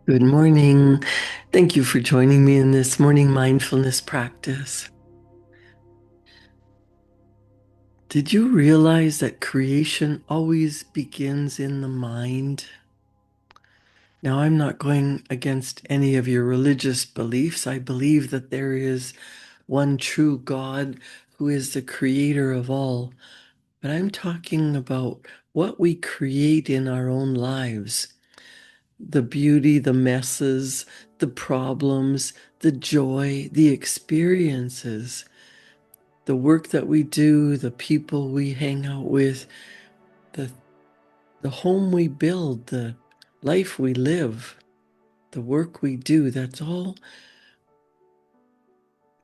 Good morning. Thank you for joining me in this morning mindfulness practice. Did you realize that creation always begins in the mind? Now, I'm not going against any of your religious beliefs. I believe that there is one true God who is the creator of all. But I'm talking about what we create in our own lives. The beauty, the messes, the problems, the joy, the experiences, the work that we do, the people we hang out with, the, the home we build, the life we live, the work we do, that's all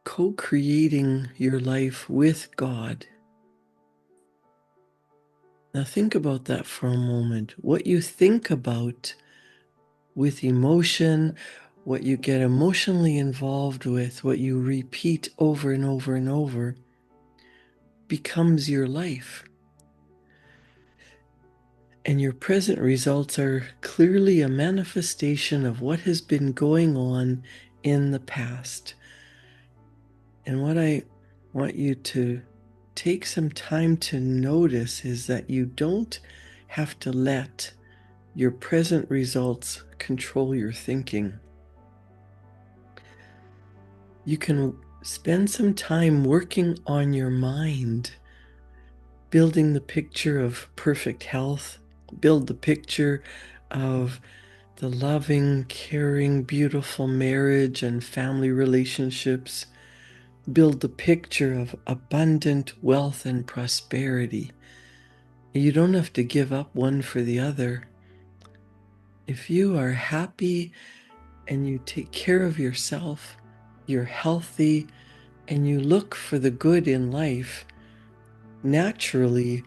co-creating your life with God. Now think about that for a moment. What you think about with emotion, what you get emotionally involved with, what you repeat over and over and over, becomes your life. And your present results are clearly a manifestation of what has been going on in the past. And what I want you to take some time to notice is that you don't have to let your present results control your thinking. You can spend some time working on your mind, building the picture of perfect health, build the picture of the loving, caring, beautiful marriage and family relationships, build the picture of abundant wealth and prosperity. You don't have to give up one for the other. If you are happy and you take care of yourself, you're healthy, and you look for the good in life, naturally,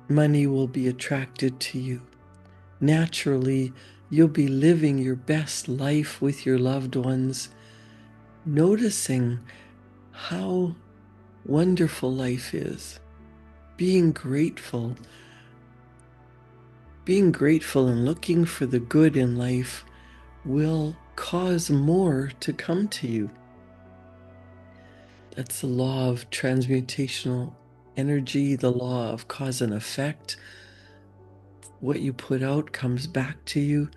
money will be attracted to you. Naturally, you'll be living your best life with your loved ones, noticing how wonderful life is, being grateful. Being grateful and looking for the good in life will cause more to come to you. That's the law of transmutational energy, the law of cause and effect. What you put out comes back to you.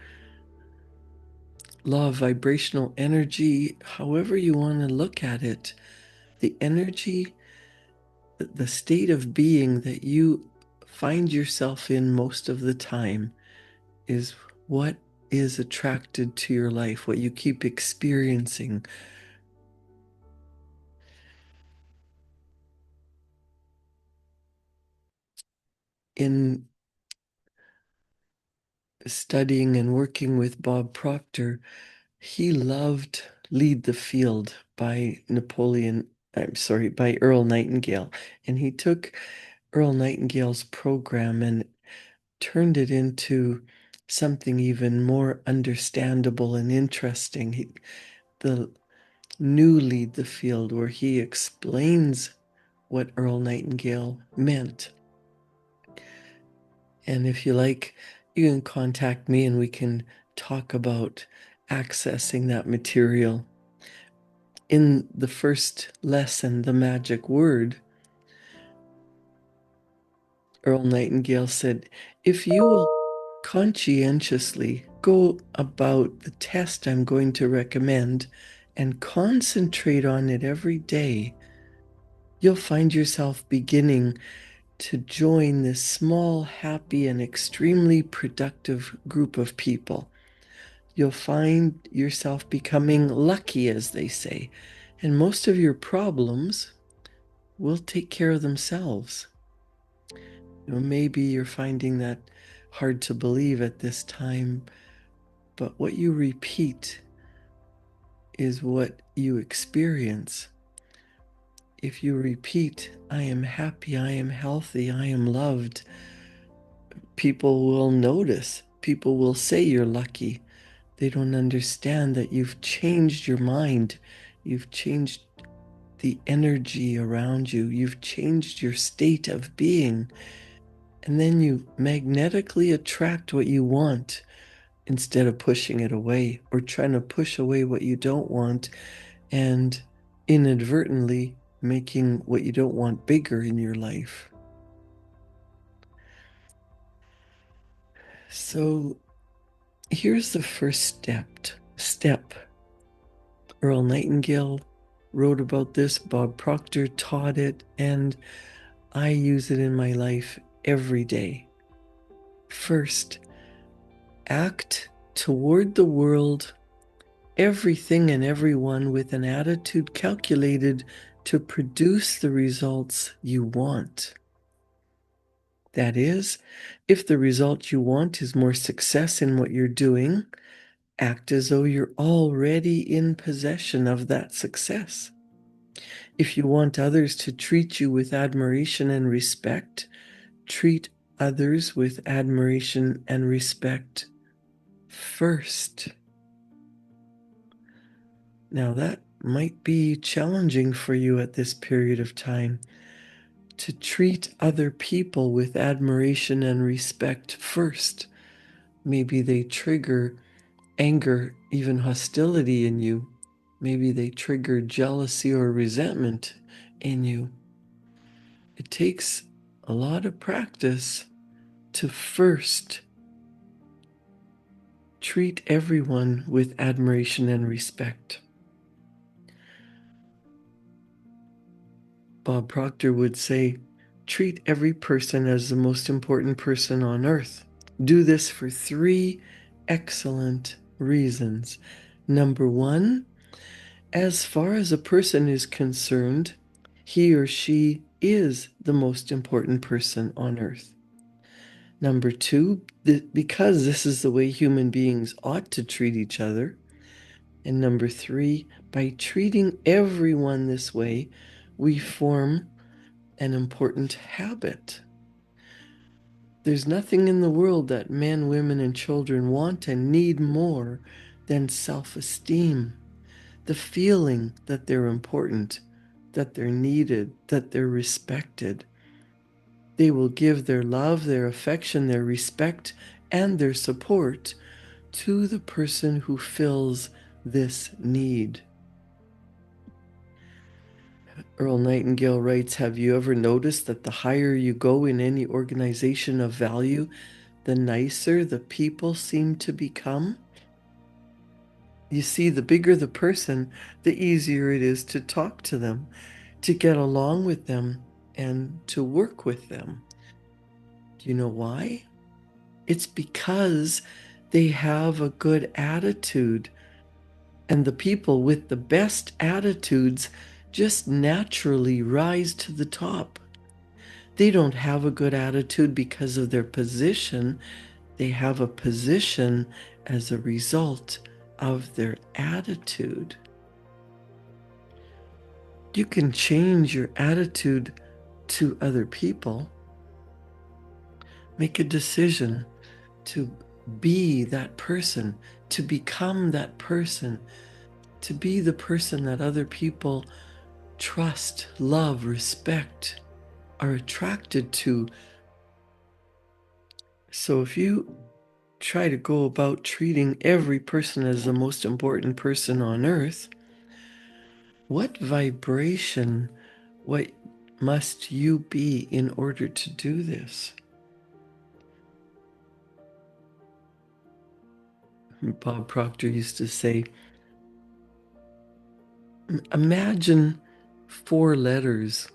Law of vibrational energy, however you want to look at it, the energy, the state of being that you find yourself in most of the time is what is attracted to your life, what you keep experiencing. In studying and working with Bob Proctor, he loved Lead the Field by by Earl Nightingale. And he took Earl Nightingale's program and turned it into something even more understandable and interesting. The new Lead the Field, where he explains what Earl Nightingale meant. And if you like, you can contact me and we can talk about accessing that material. In the first lesson, The Magic Word, Earl Nightingale said, if you will conscientiously go about the test I'm going to recommend and concentrate on it every day, you'll find yourself beginning to join this small, happy, and extremely productive group of people. You'll find yourself becoming lucky, as they say, and most of your problems will take care of themselves. Maybe you're finding that hard to believe at this time, but what you repeat is what you experience. If you repeat, I am happy, I am healthy, I am loved, people will notice. People will say you're lucky. They don't understand that you've changed your mind. You've changed the energy around you. You've changed your state of being. And then you magnetically attract what you want instead of pushing it away or trying to push away what you don't want and inadvertently making what you don't want bigger in your life. So here's the first step. Earl Nightingale wrote about this, Bob Proctor taught it, and I use it in my life every day. First, act toward the world, everything and everyone with an attitude calculated to produce the results you want. That is, if the result you want is more success in what you're doing, act as though you're already in possession of that success. If you want others to treat you with admiration and respect, treat others with admiration and respect first. Now, that might be challenging for you at this period of time, to treat other people with admiration and respect first. Maybe they trigger anger, even hostility in you. Maybe they trigger jealousy or resentment in you. It takes a lot of practice to first treat everyone with admiration and respect. Bob Proctor would say, treat every person as the most important person on earth. Do this for 3 excellent reasons. Number 1, as far as a person is concerned, he or she is the most important person on earth. Number 2, because this is the way human beings ought to treat each other. And number 3, by treating everyone this way, we form an important habit. There's nothing in the world that men, women, and children want and need more than self-esteem. The feeling that they're important, that they're needed, that they're respected. They will give their love, their affection, their respect, and their support to the person who fills this need. Earl Nightingale writes, have you ever noticed that the higher you go in any organization of value, the nicer the people seem to become? You see, the bigger the person, the easier it is to talk to them, to get along with them, and to work with them. Do you know why? It's because they have a good attitude. And the people with the best attitudes just naturally rise to the top. They don't have a good attitude because of their position. They have a position as a result of their attitude. You can change your attitude to other people. Make a decision to be that person, to become that person, to be the person that other people trust, love, respect, are attracted to. So if you try to go about treating every person as the most important person on earth, what vibration, what must you be in order to do this? Bob Proctor used to say, imagine 4 letters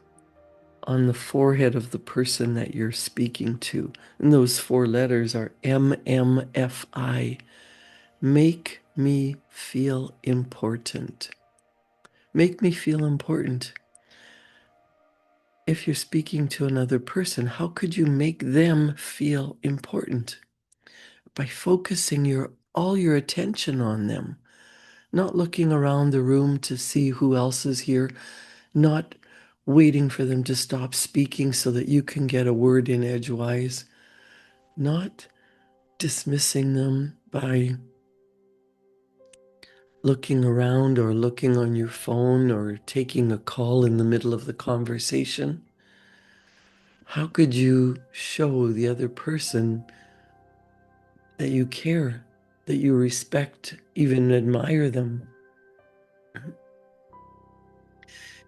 on the forehead of the person that you're speaking to. And those 4 letters are MMFI. Make me feel important. Make me feel important. If you're speaking to another person, how could you make them feel important? By focusing all your attention on them, not looking around the room to see who else is here, not waiting for them to stop speaking so that you can get a word in edgewise, not dismissing them by looking around or looking on your phone or taking a call in the middle of the conversation. How could you show the other person that you care, that you respect, even admire them.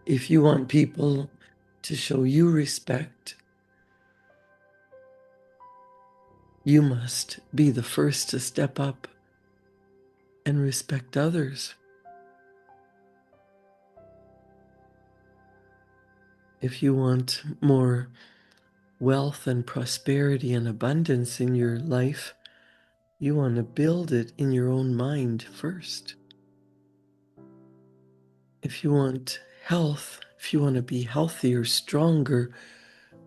If you want people to show you respect, you must be the first to step up and respect others. If you want more wealth and prosperity and abundance in your life, you want to build it in your own mind first. If you want health, if you want to be healthier, stronger,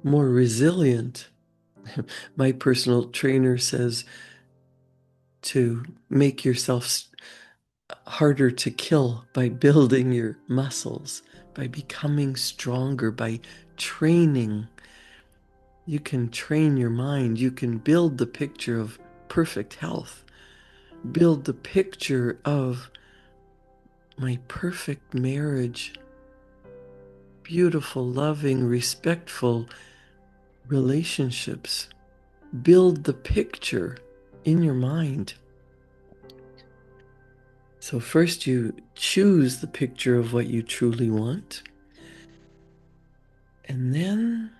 more resilient, my personal trainer says to make yourself harder to kill by building your muscles, by becoming stronger, by training. You can train your mind. You can build the picture of perfect health, build the picture of my perfect marriage, beautiful, loving, respectful relationships. Build the picture in your mind. So first you choose the picture of what you truly want, and then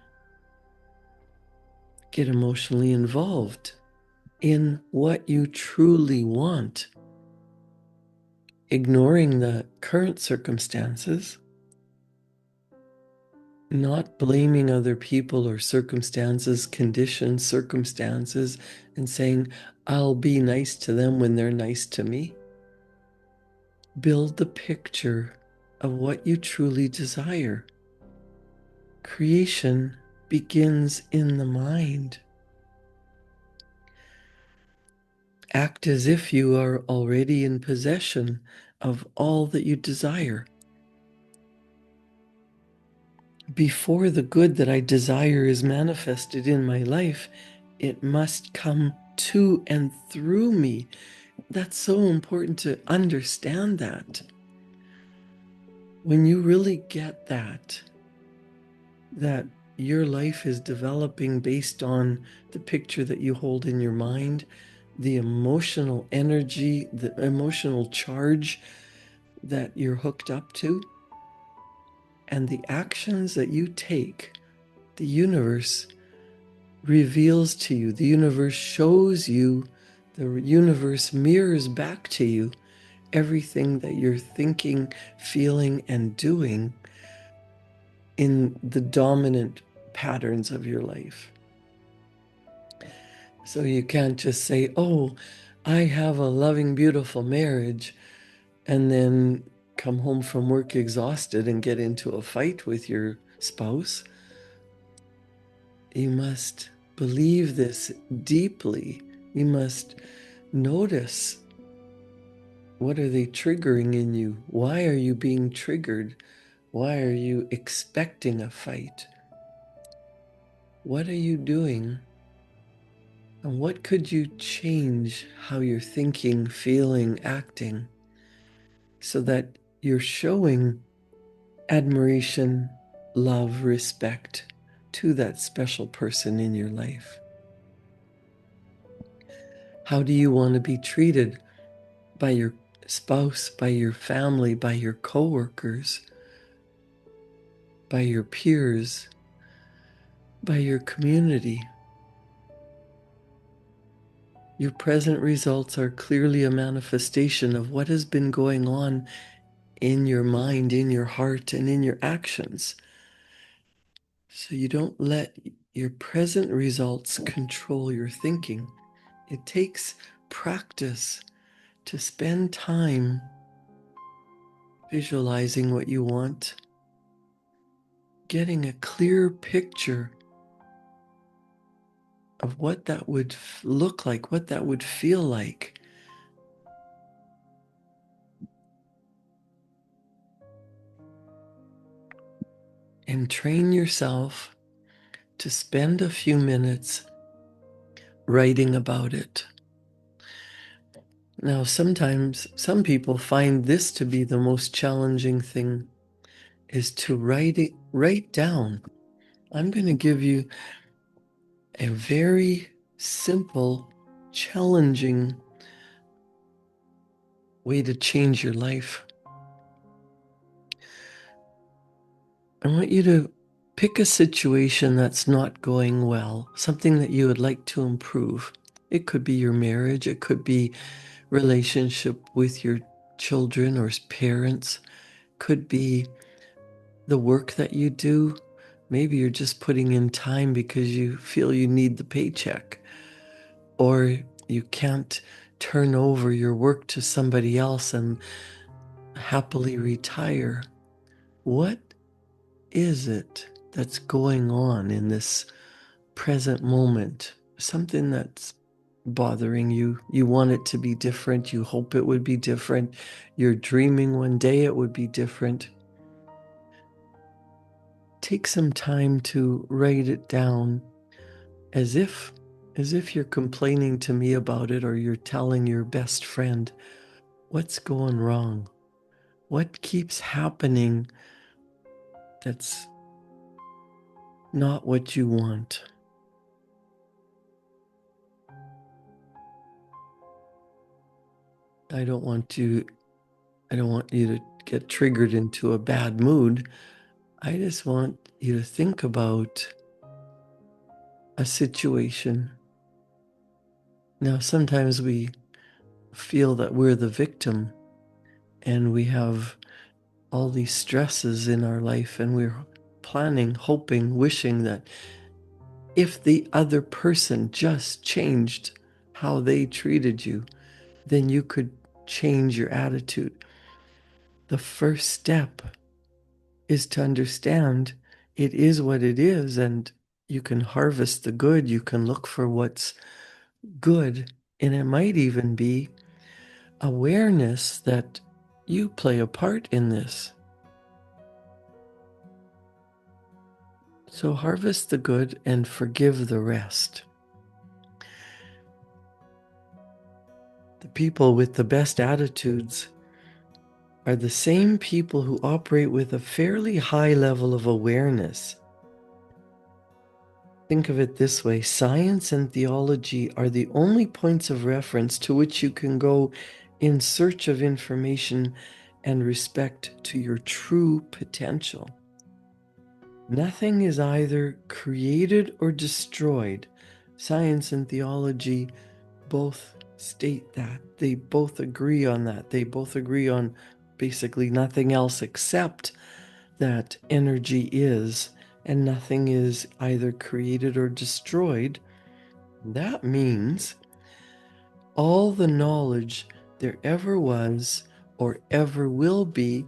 get emotionally involved in what you truly want, ignoring the current circumstances, not blaming other people or circumstances, conditions, circumstances, and saying, I'll be nice to them when they're nice to me. Build the picture of what you truly desire. Creation begins in the mind. Act as if you are already in possession of all that you desire. Before the good that I desire is manifested in my life, it must come to and through me. That's so important to understand that. When you really get that your life is developing based on the picture that you hold in your mind, the emotional energy, the emotional charge that you're hooked up to, and the actions that you take, the universe reveals to you, the universe shows you, the universe mirrors back to you everything that you're thinking, feeling, and doing in the dominant patterns of your life. So you can't just say, oh, I have a loving, beautiful marriage, and then come home from work exhausted and get into a fight with your spouse. You must believe this deeply. You must notice, what are they triggering in you? Why are you being triggered? Why are you expecting a fight? What are you doing? And what could you change how you're thinking, feeling, acting, so that you're showing admiration, love, respect to that special person in your life? How do you want to be treated by your spouse, by your family, by your coworkers, by your peers, by your community? Your present results are clearly a manifestation of what has been going on in your mind, in your heart, and in your actions. So you don't let your present results control your thinking. It takes practice to spend time visualizing what you want, getting a clear picture of what that would look like, what that would feel like. And train yourself to spend a few minutes writing about it. Now, sometimes some people find this to be the most challenging thing, is to write down. I'm going to give you a very simple, challenging way to change your life. I want you to pick a situation that's not going well, something that you would like to improve. It could be your marriage, it could be relationship with your children or parents, could be the work that you do. Maybe you're just putting in time because you feel you need the paycheck, or you can't turn over your work to somebody else and happily retire. What is it that's going on in this present moment? Something that's bothering you. You want it to be different. You hope it would be different. You're dreaming one day it would be different. Take some time to write it down as if you're complaining to me about it, or you're telling your best friend what's going wrong. What keeps happening that's not what you want? I don't want you I don't want you to get triggered into a bad mood. I just want you to think about a situation. Now, sometimes we feel that we're the victim and we have all these stresses in our life, and we're planning, hoping, wishing that if the other person just changed how they treated you, then you could change your attitude. The first step is to understand it is what it is, and you can harvest the good, you can look for what's good, and it might even be awareness that you play a part in this. So harvest the good and forgive the rest. The people with the best attitudes are the same people who operate with a fairly high level of awareness. Think of it this way: science and theology are the only points of reference to which you can go in search of information and respect to your true potential. Nothing is either created or destroyed. Science and theology both state that. They both agree on that. They both agree on basically nothing else except that energy is, and nothing is either created or destroyed. That means all the knowledge there ever was or ever will be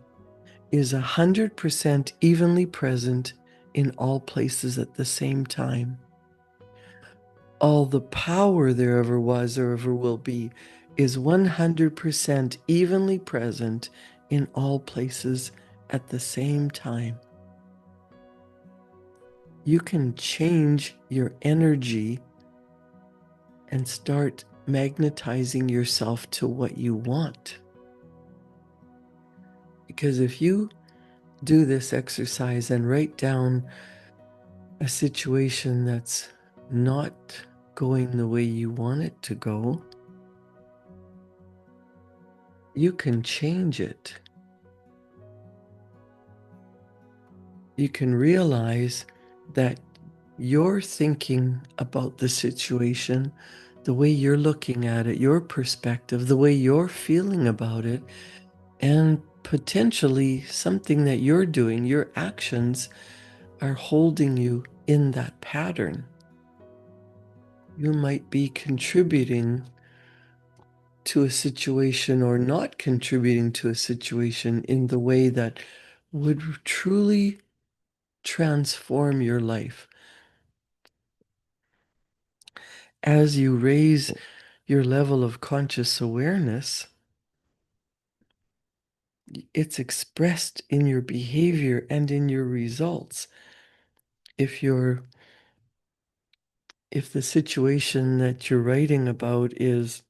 is 100% evenly present in all places at the same time. All the power there ever was or ever will be is 100% evenly present in all places at the same time. You can change your energy and start magnetizing yourself to what you want. Because if you do this exercise and write down a situation that's not going the way you want it to go, you can change it. You can realize that you're thinking about the situation, the way you're looking at it, your perspective, the way you're feeling about it, and potentially something that you're doing, your actions are holding you in that pattern. You might be contributing to a situation or not contributing to a situation in the way that would truly transform your life. As you raise your level of conscious awareness, it's expressed in your behavior and in your results. If the situation that you're writing about is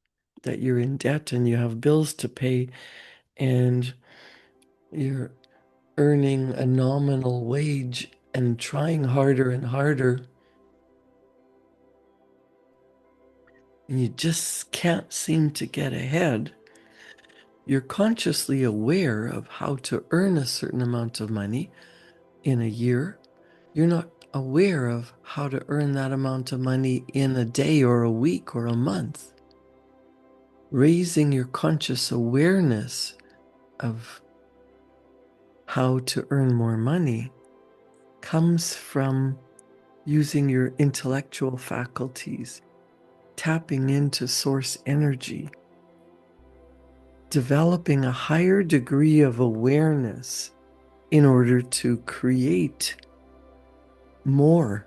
that you're in debt and you have bills to pay and you're earning a nominal wage and trying harder and harder, and you just can't seem to get ahead, You're consciously aware of how to earn a certain amount of money in a year. You're not aware of how to earn that amount of money in a day or a week or a month. Raising your conscious awareness of how to earn more money comes from using your intellectual faculties, tapping into source energy, developing a higher degree of awareness in order to create more.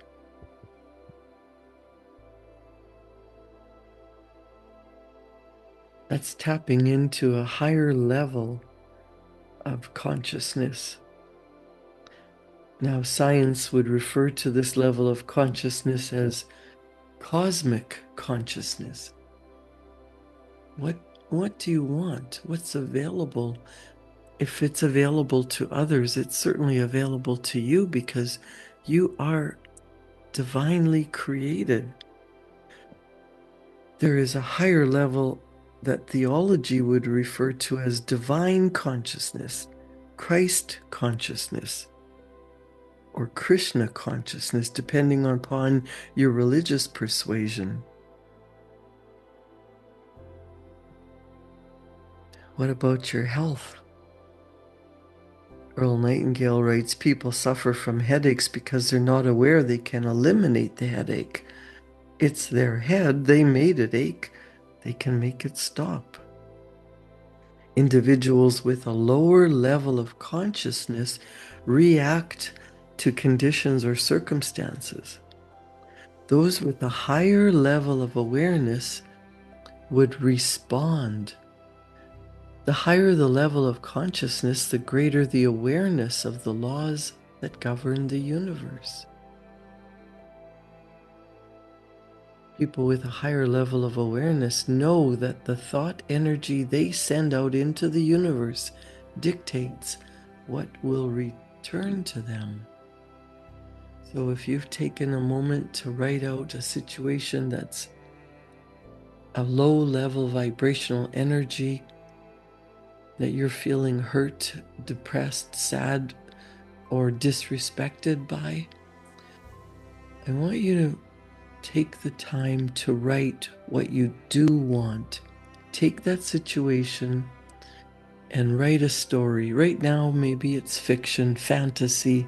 That's tapping into a higher level of consciousness. Now, science would refer to this level of consciousness as cosmic consciousness. What do you want? What's available? If it's available to others, it's certainly available to you because you are divinely created. There is a higher level that theology would refer to as divine consciousness, Christ consciousness, or Krishna consciousness, depending upon your religious persuasion. What about your health? Earl Nightingale writes, people suffer from headaches because they're not aware they can eliminate the headache. It's their head, they made it ache, they can make it stop. Individuals with a lower level of consciousness react to conditions or circumstances. Those with a higher level of awareness would respond. The higher the level of consciousness, the greater the awareness of the laws that govern the universe. People with a higher level of awareness know that the thought energy they send out into the universe dictates what will return to them. So if you've taken a moment to write out a situation that's a low level vibrational energy, that you're feeling hurt, depressed, sad, or disrespected by, I want you to take the time to write what you do want. Take that situation and write a story. Right now, maybe it's fiction, fantasy,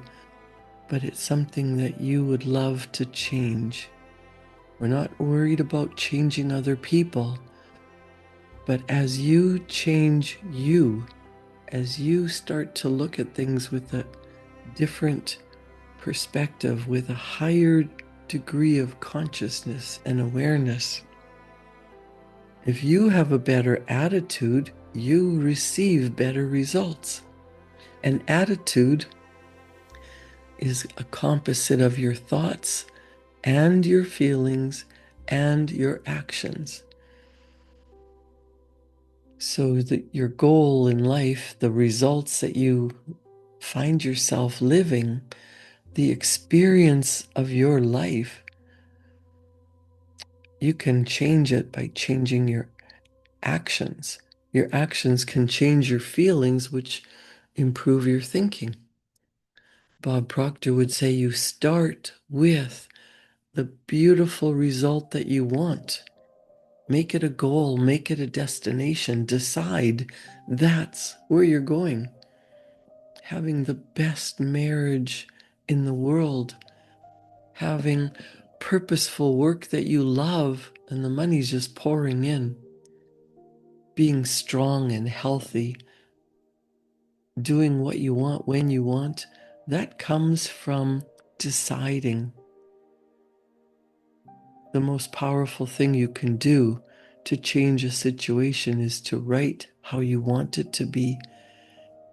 but it's something that you would love to change. We're not worried about changing other people, but as you change you, as you start to look at things with a different perspective, with a higher degree of consciousness and awareness, if you have a better attitude, you receive better results. An attitude is a composite of your thoughts and your feelings and your actions. So that your goal in life, the results that you find yourself living, the experience of your life, you can change it by changing your actions. Your actions can change your feelings, which improve your thinking. Bob Proctor would say you start with the beautiful result that you want. Make it a goal, make it a destination, decide that's where you're going. Having the best marriage in the world, having purposeful work that you love and the money's just pouring in, being strong and healthy, doing what you want when you want, that comes from deciding. The most powerful thing you can do to change a situation is to write how you want it to be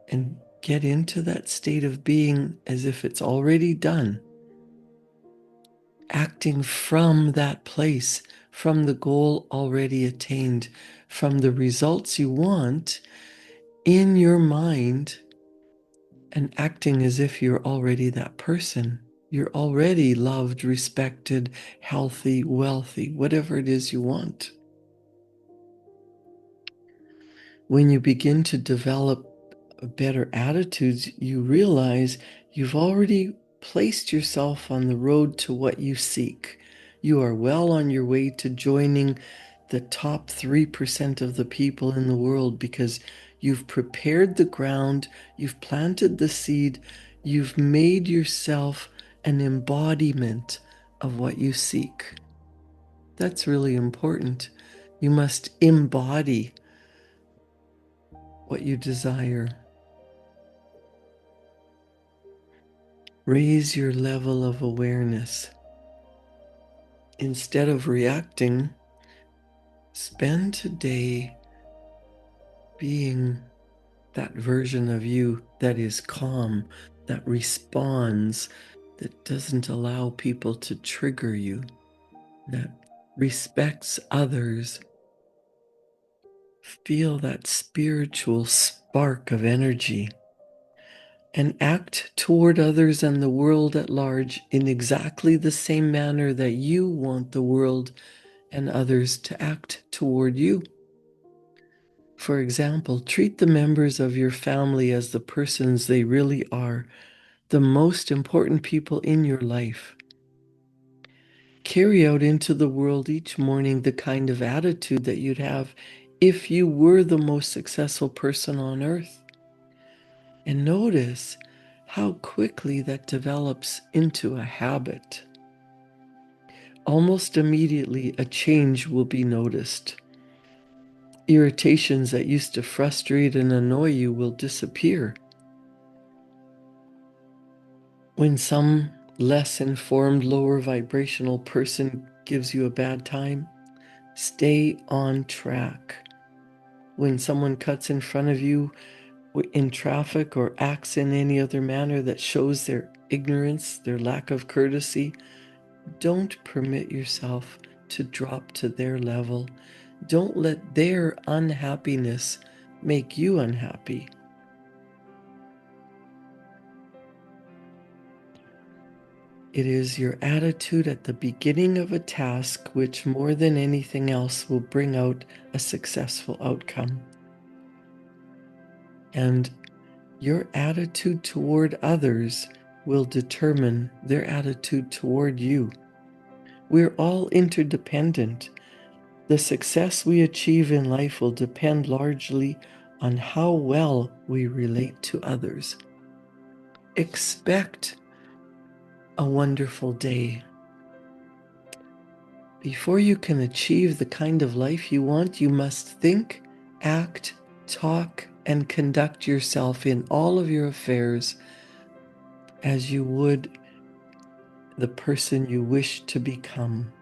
and get into that state of being as if it's already done. Acting from that place, from the goal already attained, from the results you want in your mind, and acting as if you're already that person. You're already loved, respected, healthy, wealthy, whatever it is you want. When you begin to develop better attitudes, you realize you've already placed yourself on the road to what you seek. You are well on your way to joining the top 3% of the people in the world because you've prepared the ground, you've planted the seed, you've made yourself an embodiment of what you seek. That's really important. You must embody what you desire. Raise your level of awareness. Instead of reacting, spend today being that version of you that is calm, that responds, that doesn't allow people to trigger you, that respects others. Feel that spiritual spark of energy and act toward others and the world at large in exactly the same manner that you want the world and others to act toward you. For example, treat the members of your family as the persons they really are, the most important people in your life. Carry out into the world each morning the kind of attitude that you'd have if you were the most successful person on earth. And notice how quickly that develops into a habit. Almost immediately, a change will be noticed. Irritations that used to frustrate and annoy you will disappear. When some less informed, lower vibrational person gives you a bad time, stay on track. When someone cuts in front of you in traffic or acts in any other manner that shows their ignorance, their lack of courtesy, don't permit yourself to drop to their level. Don't let their unhappiness make you unhappy. It is your attitude at the beginning of a task which, more than anything else, will bring out a successful outcome. And your attitude toward others will determine their attitude toward you. We're all interdependent. The success we achieve in life will depend largely on how well we relate to others. Expect a wonderful day. Before you can achieve the kind of life you want, you must think, act, talk, and conduct yourself in all of your affairs as you would the person you wish to become.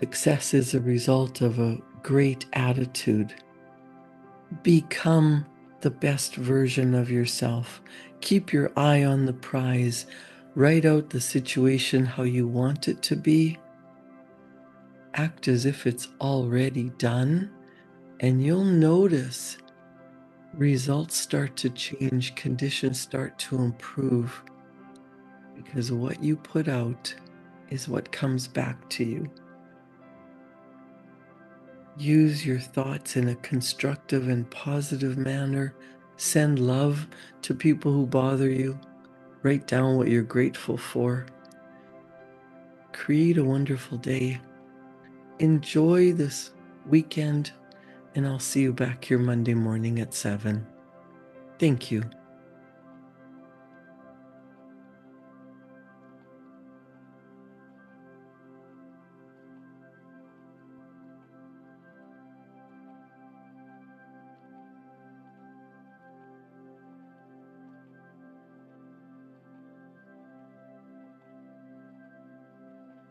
Success is a result of a great attitude. Become the best version of yourself. Keep your eye on the prize. Write out the situation how you want it to be. Act as if it's already done, and you'll notice results start to change, conditions start to improve, because what you put out is what comes back to you. Use your thoughts in a constructive and positive manner. Send love to people who bother you. Write down what you're grateful for. Create a wonderful day. Enjoy this weekend, and I'll see you back here Monday morning at 7. Thank you.